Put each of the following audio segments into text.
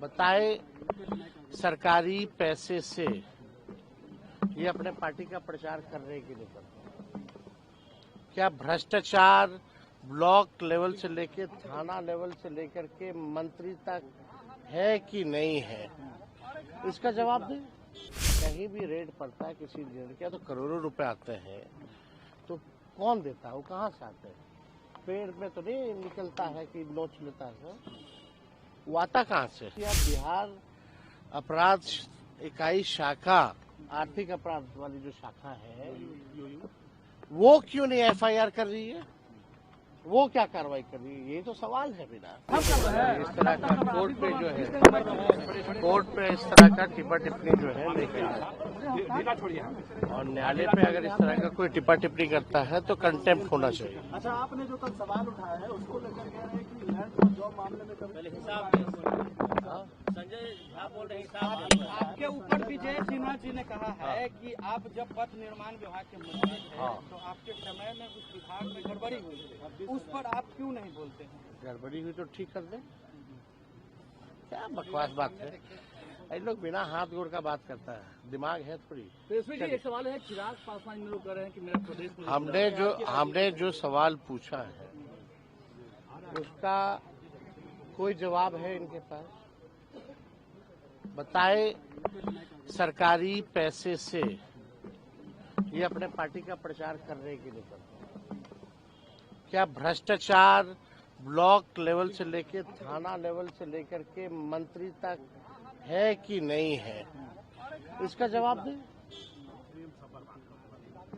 बताए सरकारी पैसे से ये अपने पार्टी का प्रचार कर रहे हैं कि नहीं कर रहे? क्या भ्रष्टाचार ब्लॉक लेवल से लेकर थाना लेवल से लेकर के मंत्री तक है कि नहीं है? इसका जवाब दें। कहीं भी रेड पड़ता है किसी ऋण का तो करोड़ों रुपए आते हैं, तो कौन देता है? वो कहाँ से आते हैं? पेड़ में तो नहीं निकलता है कि नोच लेता है, वो आता कहाँ से? या बिहार अपराध इकाई शाखा, आर्थिक अपराध वाली जो शाखा है, वो क्यों नहीं एफआईआर कर रही है? वो क्या कार्रवाई कर रही है? ये तो सवाल है। बिना इस तरह का कोर्ट पे जो है, कोर्ट पे इस तरह का टिप्पा टिप्पणी जो है लेके और न्यायालय पे अगर इस तरह का कोई टिप्पा टिप्पणी करता है तो कंटेम्प्ट होना चाहिए। अच्छा, आपने जो कल सवाल उठाया है उसको लेकर कह रहे हैं कि लैंड और जॉब मामले में पहले हिसाब संजय झा बोल रहे हैं आपके ऊपर विजय सिन्हा जी ने कहा है कि आप जब पथ निर्माण विभाग के मंत्री थे तो आपके समय में उस विभाग में गड़बड़ी हुई थी, उस पर आप क्यों नहीं बोलते हैं? गड़बड़ी हुई तो ठीक कर दें। क्या बकवास बात है? ये लोग बिना हाथ गोड़ का बात करता है, दिमाग है थोड़ी। तो इसमें एक सवाल है, चिराग पासवान लोग कह रहे हैं कि मेरा प्रदेश में हमने जो सवाल पूछा है उसका कोई जवाब है इनके पास? बताए सरकारी पैसे से ये अपने पार्टी का प्रचार कर रहे हैं कि नहीं कर रहे? क्या भ्रष्टाचार ब्लॉक लेवल से लेकर थाना लेवल से लेकर के मंत्री तक है कि नहीं है? इसका जवाब दें।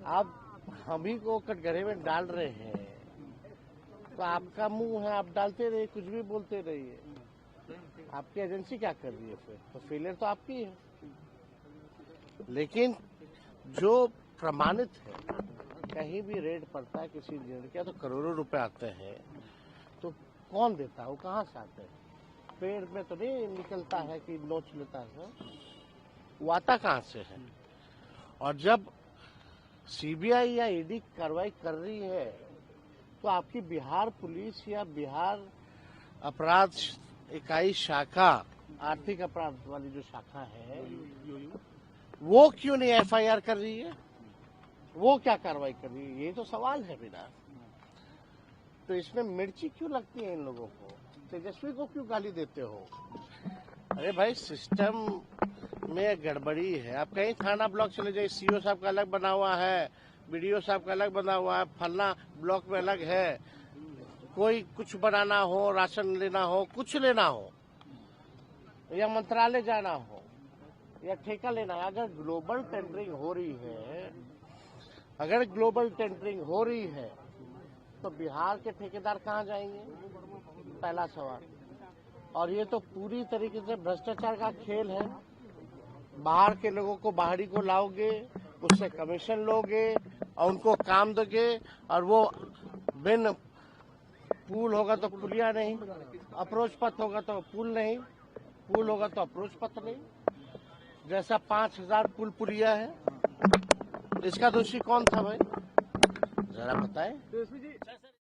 आप हम ही को कटघरे में डाल रहे हैं तो आपका मुंह है, आप डालते रहिए, कुछ भी बोलते रहिए। आपकी एजेंसी क्या कर रही है? फिर तो फेलियर तो आपकी है। लेकिन जो प्रमाणित है, कहीं भी रेड पड़ता है किसी ऋण का तो करोड़ों रुपए आते हैं, तो कौन देता है? वो कहाँ से आते हैं? पेड़ में तो नहीं निकलता है कि नोच लेता है, वो आता कहाँ से है? और जब सीबीआई या ईडी कार्रवाई कर रही है तो आपकी बिहार पुलिस या बिहार अपराध इकाई शाखा, आर्थिक अपराध वाली जो शाखा है, वो क्यों नहीं एफआईआर कर रही है? वो क्या कार्रवाई कर रही है? ये तो सवाल है। बिना तो इसमें मिर्ची क्यों लगती है इन लोगों को? तेजस्वी को क्यों गाली देते हो? अरे भाई, सिस्टम में गड़बड़ी है। आप कहीं थाना ब्लॉक चले जाइए, सीओ साहब का अलग बना हुआ है, बीडीओ साहब का अलग बना हुआ है, फलना ब्लॉक में अलग है। कोई कुछ बनाना हो, राशन लेना हो, कुछ लेना हो, या मंत्रालय जाना हो, या ठेका लेना है, अगर ग्लोबल टेंडरिंग हो रही है, तो बिहार के ठेकेदार कहाँ जाएंगे? पहला सवाल। और ये तो पूरी तरीके से भ्रष्टाचार का खेल है। बाहर के लोगों को, बाहरी को लाओगे, उससे कमीशन लोगे और उनको काम दोगे, और वो बिन पुल होगा तो पुलिया नहीं, अप्रोच पथ होगा तो पुल नहीं, पुल होगा तो अप्रोच पथ नहीं। जैसा 5000 पुल पुलिया है, इसका दोषी कौन था भाई? जरा बताएं।